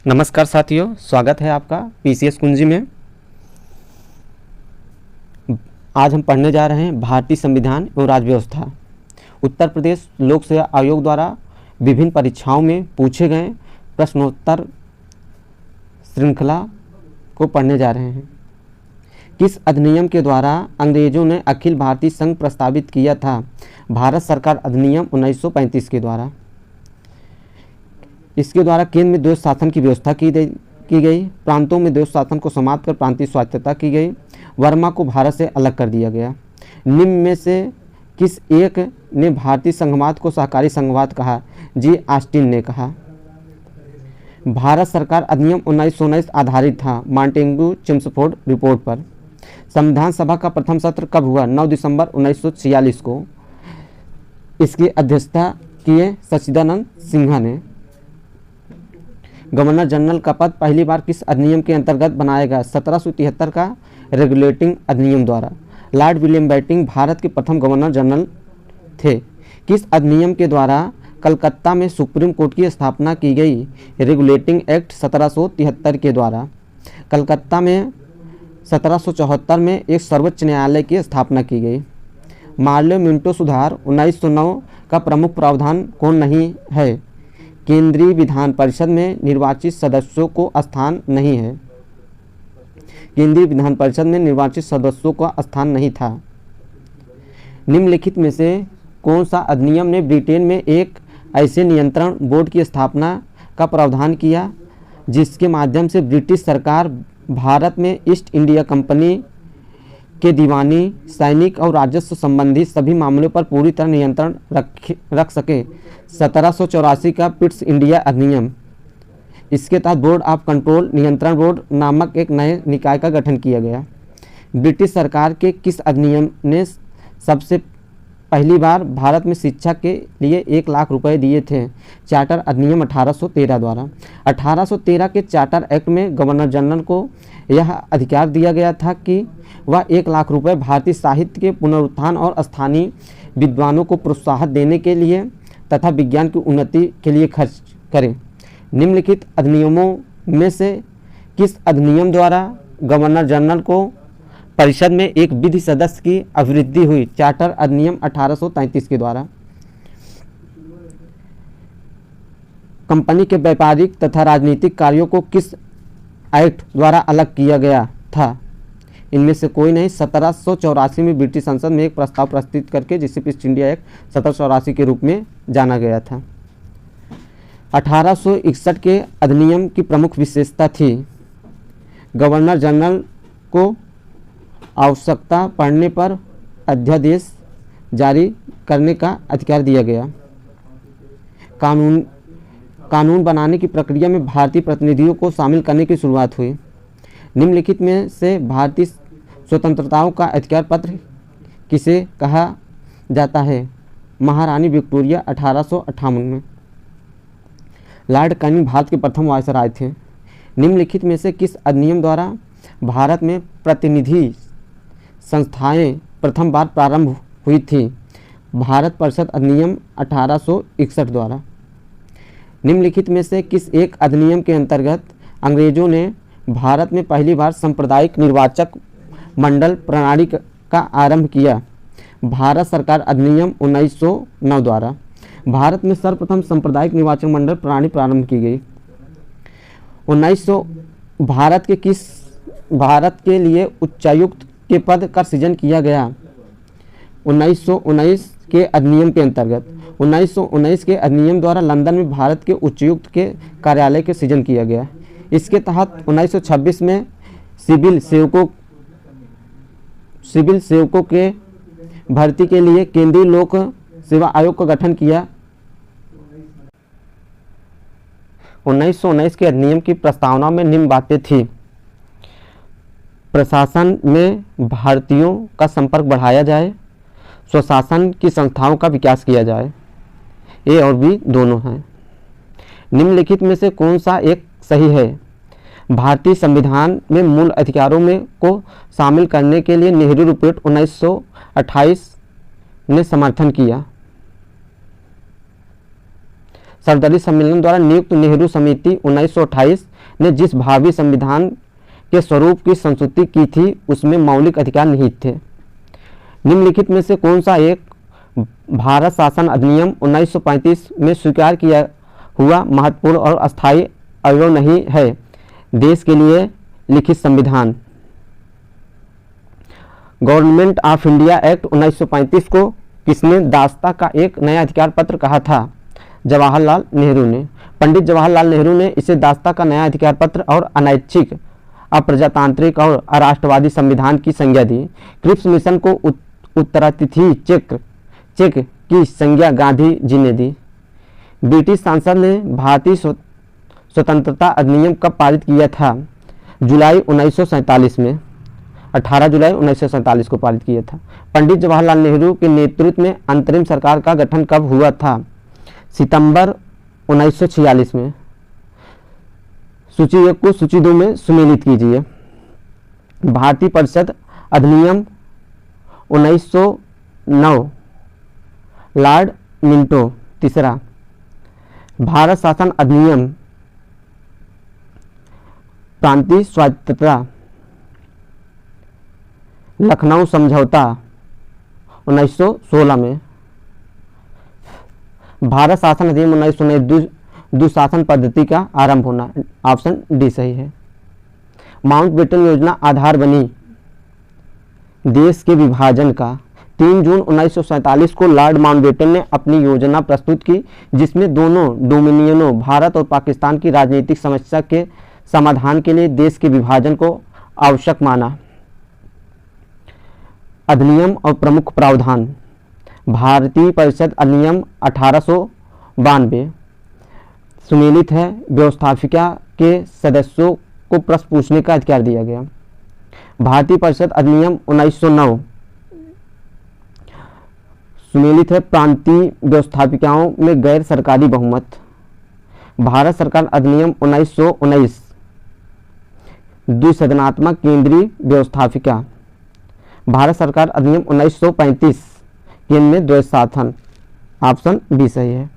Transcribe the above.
नमस्कार साथियों, स्वागत है आपका पीसीएस कुंजी में। आज हम पढ़ने जा रहे हैं भारतीय संविधान एवं राज्य व्यवस्था। उत्तर प्रदेश लोक सेवा आयोग द्वारा विभिन्न परीक्षाओं में पूछे गए प्रश्नोत्तर श्रृंखला को पढ़ने जा रहे हैं। किस अधिनियम के द्वारा अंग्रेजों ने अखिल भारतीय संघ प्रस्तावित किया था? भारत सरकार अधिनियम 1935 के द्वारा। इसके द्वारा केंद्र में द्वैध शासन की व्यवस्था की गई। प्रांतों में द्वैध शासन को समाप्त कर प्रांतीय स्वायत्तता की गई। वर्मा को भारत से अलग कर दिया गया। निम्न में से किस एक ने भारतीय संघवाद को सहकारी संघवाद कहा? जी ऑस्टिन ने कहा। भारत सरकार अधिनियम 1919 आधारित था मांटेग्यू चेम्सफोर्ड रिपोर्ट पर। संविधान सभा का प्रथम सत्र कब हुआ? 9 दिसंबर 1946 को। इसकी अध्यक्षता किए सच्चिदानंद सिन्हा ने। गवर्नर जनरल का पद पहली बार किस अधिनियम के अंतर्गत बनाया गया? 1773 का रेगुलेटिंग अधिनियम द्वारा। लॉर्ड विलियम बेंटिंक भारत के प्रथम गवर्नर जनरल थे। किस अधिनियम के द्वारा कलकत्ता में सुप्रीम कोर्ट की स्थापना की गई? रेगुलेटिंग एक्ट 1773 के द्वारा। कलकत्ता में 1774 में एक सर्वोच्च न्यायालय की स्थापना की गई। मार्ले मिंटो सुधार 1909 का प्रमुख प्रावधान कौन नहीं है? केंद्रीय विधान परिषद में निर्वाचित सदस्यों को स्थान नहीं है। केंद्रीय विधान परिषद में निर्वाचित सदस्यों का स्थान नहीं था। निम्नलिखित में से कौन सा अधिनियम ने ब्रिटेन में एक ऐसे नियंत्रण बोर्ड की स्थापना का प्रावधान किया जिसके माध्यम से ब्रिटिश सरकार भारत में ईस्ट इंडिया कंपनी के दीवानी, सैनिक और राजस्व संबंधी सभी मामलों पर पूरी तरह नियंत्रण रख सके? 1784 का पिट्स इंडिया अधिनियम। इसके तहत बोर्ड ऑफ कंट्रोल नियंत्रण बोर्ड नामक एक नए निकाय का गठन किया गया। ब्रिटिश सरकार के किस अधिनियम ने सबसे पहली बार भारत में शिक्षा के लिए 1 लाख रुपए दिए थे? चार्टर अधिनियम 1813 द्वारा। 1813 के चार्टर एक्ट में गवर्नर जनरल को यह अधिकार दिया गया था कि वह 1 लाख रुपए भारतीय साहित्य के पुनरुत्थान और स्थानीय विद्वानों को प्रोत्साहन देने के लिए तथा विज्ञान की उन्नति के लिए खर्च करें। निम्नलिखित अधिनियमों में से किस अधिनियम द्वारा गवर्नर जनरल को परिषद में एक विधि सदस्य की अभिवृद्धि हुई? चार्टर अधिनियम 1833 के द्वारा। कंपनी के व्यापारिक तथा राजनीतिक कार्यों को किस एक्ट द्वारा अलग किया गया था? इनमें से कोई नहीं। 1784 में ब्रिटिश संसद में एक प्रस्ताव प्रस्तुत करके जिसे ईस्ट इंडिया एक्ट 1784 के रूप में जाना गया था। 1861 के अधिनियम की प्रमुख विशेषता थी गवर्नर जनरल को आवश्यकता पड़ने पर अध्यादेश जारी करने का अधिकार दिया गया। कानून बनाने की प्रक्रिया में भारतीय प्रतिनिधियों को शामिल करने की शुरुआत हुई। निम्नलिखित में से भारतीय स्वतंत्रताओं का अधिकार पत्र किसे कहा जाता है? महारानी विक्टोरिया 1858 में। लॉर्ड कैनिंग भारत के प्रथम वायसराय थे। निम्नलिखित में से किस अधिनियम द्वारा भारत में प्रतिनिधि संस्थाएं प्रथम बार प्रारंभ हुई थी? भारत परिषद अधिनियम 1861 द्वारा। निम्नलिखित में से किस एक अधिनियम के अंतर्गत अंग्रेजों ने भारत में पहली बार सांप्रदायिक निर्वाचक मंडल प्रणाली का आरंभ किया? भारत सरकार अधिनियम 1909 द्वारा। भारत में सर्वप्रथम सांप्रदायिक निर्वाचक मंडल प्रणाली प्रारंभ की गई। 1900 भारत के लिए उच्चायुक्त के पद का सृजन किया गया 1919 के अधिनियम के अंतर्गत। 1919 के अधिनियम द्वारा लंदन में भारत के उच्चायुक्त के कार्यालय के सृजन किया गया। इसके तहत 1926 में सिविल सेवकों के भर्ती के लिए केंद्रीय लोक सेवा आयोग का गठन किया। 1919 के अधिनियम की प्रस्तावना में निम्न बातें थी: प्रशासन में भारतीयों का संपर्क बढ़ाया जाए, स्वशासन की संस्थाओं का विकास किया जाए। ए और बी दोनों हैं। निम्नलिखित में से कौन सा एक सही है? भारतीय संविधान में मूल अधिकारों में को शामिल करने के लिए नेहरू रिपोर्ट 1928 ने समर्थन किया। सर्वदलीय सम्मेलन द्वारा नियुक्त नेहरू समिति 1928 ने जिस भावी संविधान के स्वरूप की संस्तुति की थी उसमें मौलिक अधिकार निहित थे। निम्नलिखित में से कौन सा एक भारत शासन अधिनियम 1935 में स्वीकार किया हुआ महत्वपूर्ण और अस्थायी अवयव नहीं है? देश के लिए लिखित संविधान। गवर्नमेंट ऑफ इंडिया एक्ट 1935 को किसने दासता का एक नया अधिकार पत्र कहा था? जवाहरलाल नेहरू ने। पंडित जवाहरलाल नेहरू ने इसे दासता का नया अधिकार पत्र और अनैच्छिक, अप्रजातांत्रिक और अराष्ट्रवादी संविधान की संज्ञा दी। क्रिप्स मिशन को उत्तरातिथि चेक की संज्ञा गांधी जी ने दी। ब्रिटिश संसद ने भारतीय स्वतंत्रता अधिनियम कब पारित किया था? जुलाई 1947 में, 18 जुलाई 1947 को पारित किया था। पंडित जवाहरलाल नेहरू के नेतृत्व में अंतरिम सरकार का गठन कब हुआ था? सितंबर 1946 में। सूची 1 को सूची 2 में सुमेलित कीजिए। भारतीय परिषद अधिनियम 1909, लॉर्ड मिंटो। तीसरा, भारत शासन अधिनियम, प्रांतीय स्वायत्तता, लखनऊ समझौता 1916 में। भारत शासन अधिनियम 1909 दुशासन पद्धति का आरंभ होना। ऑप्शन डी सही है। माउंटबेटन योजना आधार बनी देश के विभाजन का। 3 जून 1947 को लॉर्ड माउंटबेटन ने अपनी योजना प्रस्तुत की, जिसमें दोनों डोमिनियनों भारत और पाकिस्तान की राजनीतिक समस्या के समाधान के लिए देश के विभाजन को आवश्यक माना। अधिनियम और प्रमुख प्रावधान। भारतीय परिषद अधिनियम 1892 सुमेलित है। व्यवस्थापिका के सदस्यों को प्रश्न पूछने का अधिकार दिया गया। भारतीय परिषद अधिनियम 1909 सुमेलित है। प्रांतीय व्यवस्थापिकाओं में गैर सरकारी बहुमत। भारत सरकार अधिनियम 1919 द्विसदनात्मक केंद्रीय व्यवस्थापिका। भारत सरकार अधिनियम 1935 केंद्र में द्वैत शासन। ऑप्शन बी सही है।